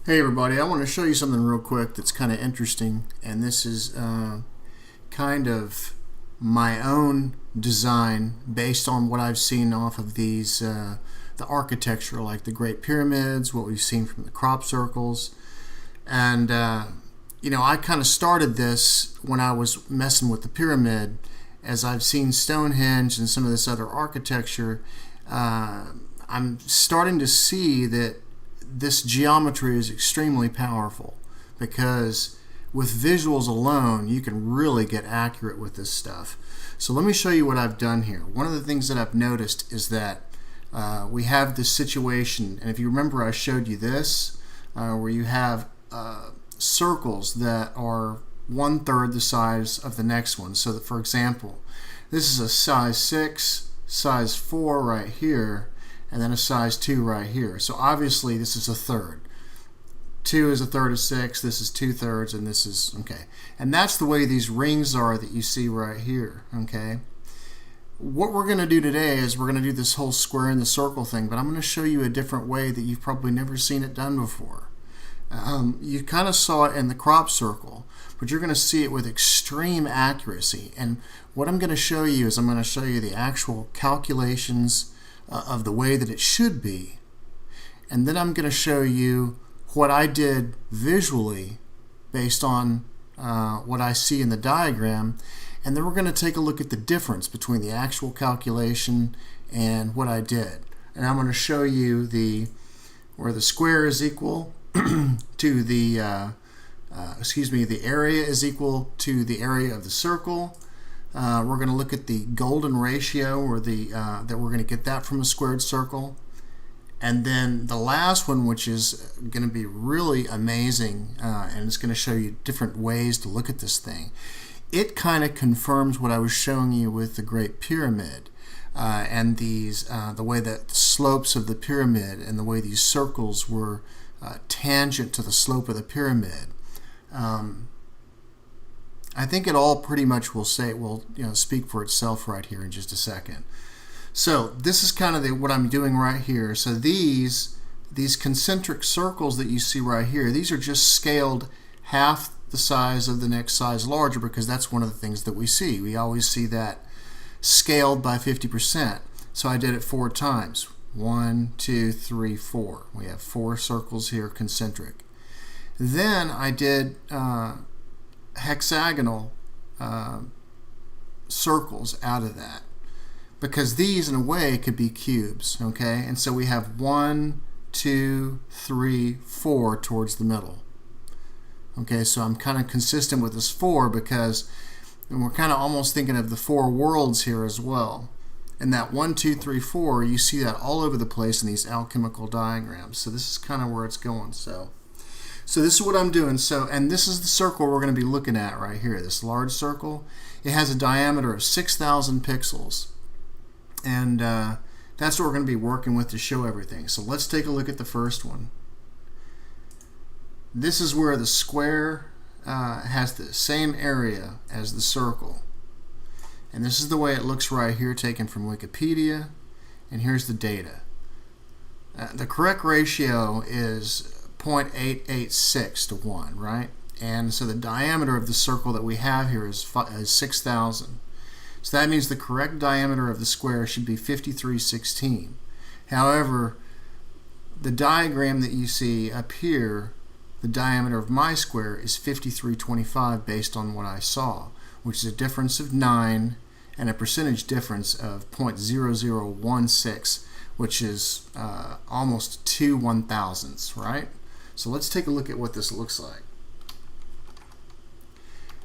Hey everybody, I want to show you something real quick that's kind of interesting, and this is kind of my own design based on what I've seen off of these the architecture, like the Great Pyramids, what we've seen from the crop circles. And I kind of started this when I was messing with the pyramid. As I've seen Stonehenge and some of this other architecture, I'm starting to see that this geometry is extremely powerful, because with visuals alone you can really get accurate with this stuff. So let me show you what I've done here. One of the things that I've noticed is that we have this situation, and if you remember I showed you this where you have circles that are 1/3 the size of the next one. So that, for example, this is a size 6, size 4 right here, and then a size 2 right here. So obviously this is a third. 2 is a third of 6, this is 2/3, and this is, okay. And that's the way these rings are that you see right here, okay? What we're going to do today is we're going to do this whole square and the circle thing, but I'm going to show you a different way that you've probably never seen it done before. You kind of saw it in the crop circle, but you're going to see it with extreme accuracy. And what I'm going to show you is I'm going to show you the actual calculations of the way that it should be, and then I'm going to show you what I did visually based on what I see in the diagram, and then we're going to take a look at the difference between the actual calculation and what I did. And I'm going to show you where the square is equal to the the area is equal to the area of the circle. We're going to look at the golden ratio, or that we're going to get that from a squared circle. And then the last one, which is going to be really amazing, and it's going to show you different ways to look at this thing. It kind of confirms what I was showing you with the Great Pyramid, and the way that the slopes of the pyramid and the way these circles were tangent to the slope of the pyramid. I think it all pretty much will speak for itself right here in just a second. So this is kind of what I'm doing right here. So these concentric circles that you see right here, these are just scaled half the size of the next size larger, because that's one of the things that we see. We always see that scaled by 50%. So I did it 4 times. 1, 2, 3, 4. We have 4 circles here, concentric. Then I did hexagonal circles out of that, because these in a way could be cubes, okay? And so we have 1, 2, 3, 4 towards the middle. Okay, so I'm kind of consistent with this 4, because we're kind of almost thinking of the 4 worlds here as well. And that 1, 2, 3, 4, you see that all over the place in these alchemical diagrams. So this is kind of where it's going. So this is what I'm doing. And this is the circle we're going to be looking at right here, this large circle. It has a diameter of 6,000 pixels. And that's what we're going to be working with to show everything. So let's take a look at the first one. This is where the square has the same area as the circle. And this is the way it looks right here, taken from Wikipedia. And here's the data. The correct ratio is 0.886 to 1, right? And so the diameter of the circle that we have here is 6,000. So that means the correct diameter of the square should be 5316. However, the diagram that you see up here, the diameter of my square is 5325 based on what I saw, which is a difference of 9 and a percentage difference of 0.0016, which is almost 2 1,000ths, right? So let's take a look at what this looks like.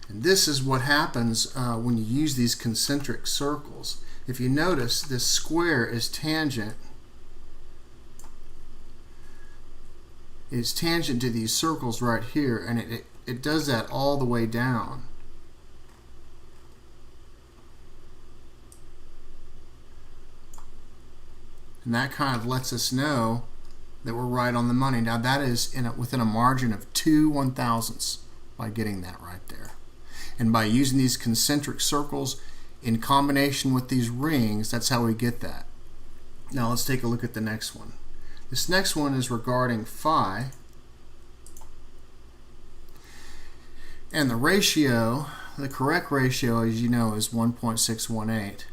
And this is what happens when you use these concentric circles. If you notice, this square is tangent. It's tangent to these circles right here, and it does that all the way down. And that kind of lets us know that we're right on the money. Now that is within a margin of 2 1,000ths by getting that right there. And by using these concentric circles in combination with these rings, that's how we get that. Now let's take a look at the next one. This next one is regarding phi, And the ratio, the correct ratio, as you know, is 1.618.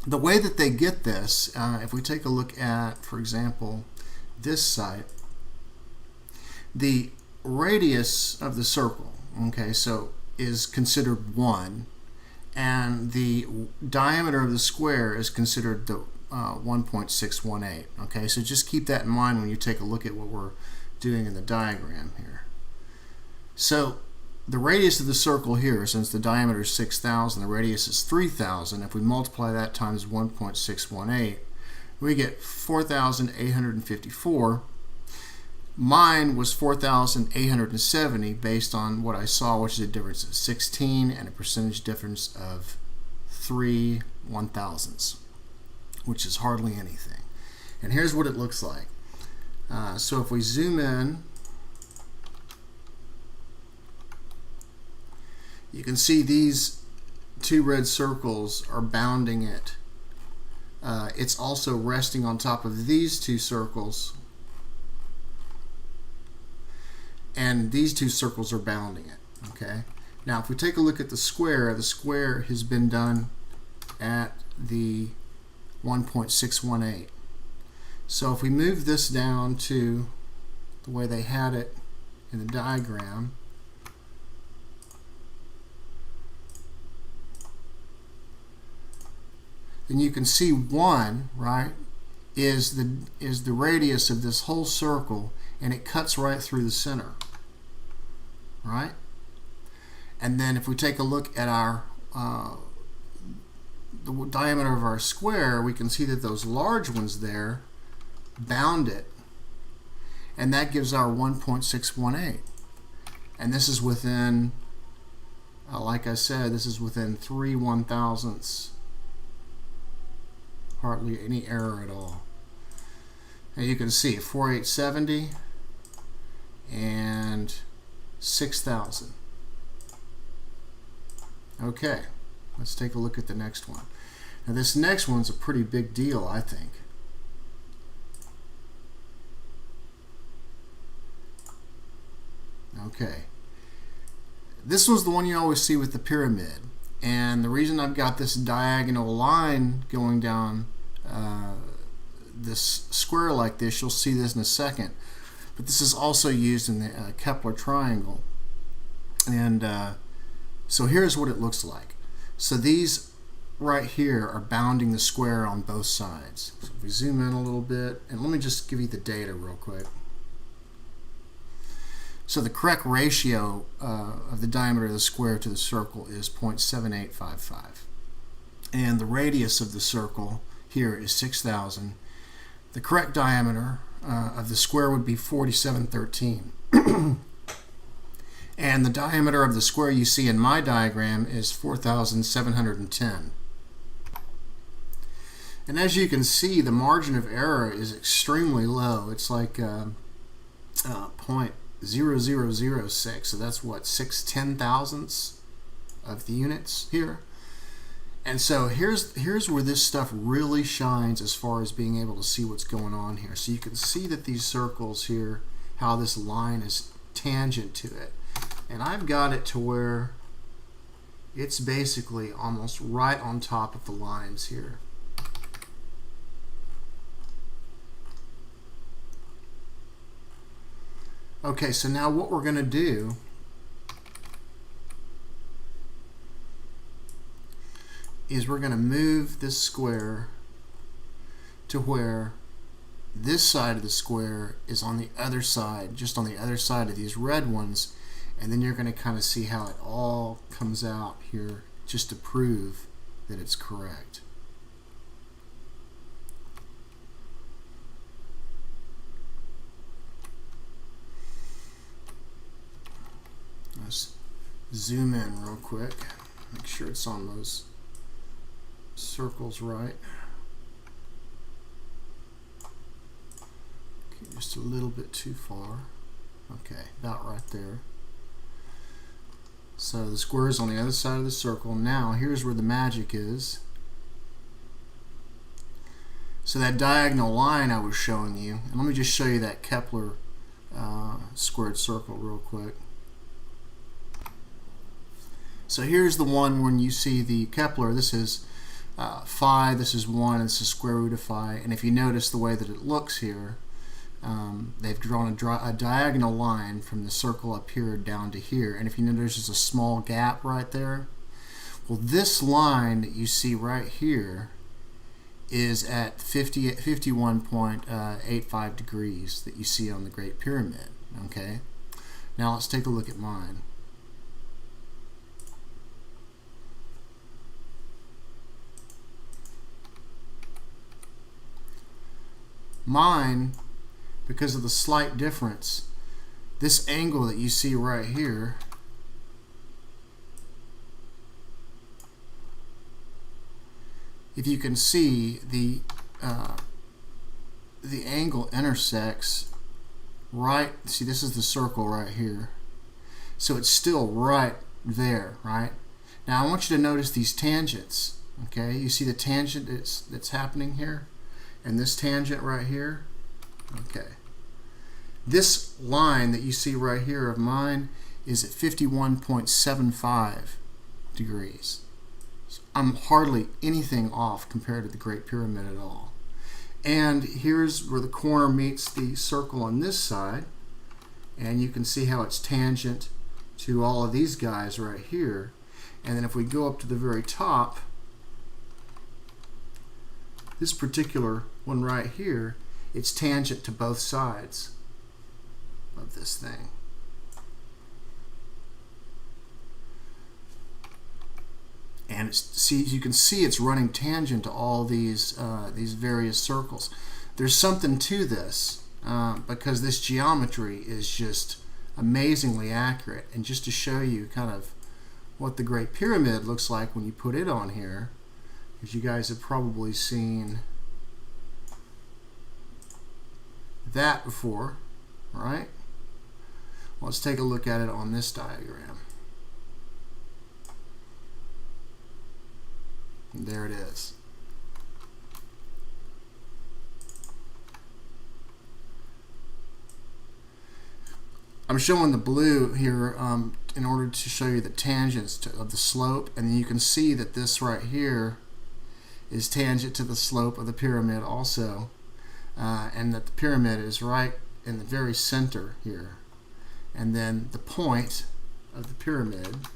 The way that they get this, if we take a look at, for example, this site, the radius of the circle, okay, so is considered 1, and the diameter of the square is considered the 1.618. Okay, so just keep that in mind when you take a look at what we're doing in the diagram here. So the radius of the circle here, since the diameter is 6,000, the radius is 3,000. If we multiply that times 1.618, we get 4,854. Mine was 4,870 based on what I saw, which is a difference of 16 and a percentage difference of 3 1,000ths, which is hardly anything. And here's what it looks like. So if we zoom in, you can see these two red circles are bounding it. It's also resting on top of these two circles, and these two circles are bounding it. Okay. Now if we take a look at the square has been done at the 1.618. So if we move this down to the way they had it in the diagram, then you can see 1, right, is the radius of this whole circle, and it cuts right through the center, right? And then if we take a look at our the diameter of our square, we can see that those large ones there bound it, and that gives our 1.618. And this is within, like I said, this is within 3 1,000ths. Hardly any error at all. And you can see 4,870 and 6,000. Okay, let's take a look at the next one. Now this next one's a pretty big deal, I think. Okay, this was the one you always see with the pyramid, and the reason I've got this diagonal line going down this square like this, you'll see this in a second, but this is also used in the Kepler triangle. And so here's what it looks like. So these right here are bounding the square on both sides. So if we zoom in a little bit, and let me just give you the data real quick. So the correct ratio of the diameter of the square to the circle is 0.7855. And the radius of the circle here is 6,000. The correct diameter of the square would be 4713. And the diameter of the square you see in my diagram is 4,710. And as you can see, the margin of error is extremely low. It's like 0.0006, so that's what, 6/10,000ths of the units here. And so here's where this stuff really shines as far as being able to see what's going on here. So you can see that these circles here, how this line is tangent to it. And I've got it to where it's basically almost right on top of the lines here. Okay, so now what we're going to do is we're going to move this square to where this side of the square is on the other side, just on the other side of these red ones, and then you're going to kind of see how it all comes out here just to prove that it's correct. Let's zoom in real quick, make sure it's on those circles right. Okay, just a little bit too far. Okay, about right there. So the square is on the other side of the circle. Now here's where the magic is. So that diagonal line I was showing you, and let me just show you that Kepler squared circle real quick. So here's the one when you see the Kepler. This is phi, this is 1, and this is square root of phi. And if you notice the way that it looks here, they've drawn a diagonal line from the circle up here down to here. And if you notice there's a small gap right there, well, this line that you see right here is at 51.85 degrees that you see on the Great Pyramid. Okay, now let's take a look at mine. Mine, because of the slight difference, this angle that you see right here if you can see, the angle intersects right, see, this is the circle right here, so it's still right there, right? Now I want you to notice these tangents. Okay, you see the tangent that's happening here, and this tangent right here. Okay, this line that you see right here of mine is at 51.75 degrees. I'm hardly anything off compared to the Great Pyramid at all. And here's where the corner meets the circle on this side, and you can see how it's tangent to all of these guys right here. And then if we go up to the very top, this particular one right here, it's tangent to both sides of this thing. And see, you can see it's running tangent to all these various circles. There's something to this because this geometry is just amazingly accurate. And just to show you kind of what the Great Pyramid looks like when you put it on here, as you guys have probably seen that before, right? Let's take a look at it on this diagram. And there it is. I'm showing the blue here in order to show you the tangents of the slope, and you can see that this right here is tangent to the slope of the pyramid also, and that the pyramid is right in the very center here. And then the point of the pyramid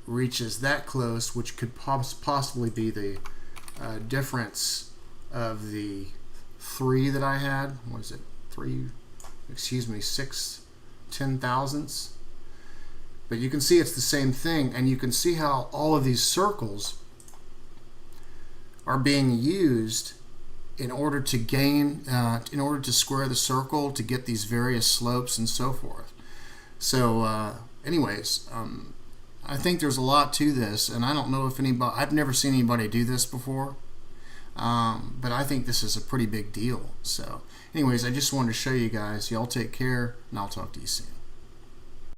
reaches that close, which could possibly be the difference of the 3 that I had. What is it? 6 10,000ths. But you can see it's the same thing, and you can see how all of these circles are being used in order to gain, in order to square the circle to get these various slopes and so forth. So anyways, I think there's a lot to this, and I don't know if anybody, I've never seen anybody do this before, but I think this is a pretty big deal. So anyways, I just wanted to show you guys. Y'all take care, and I'll talk to you soon.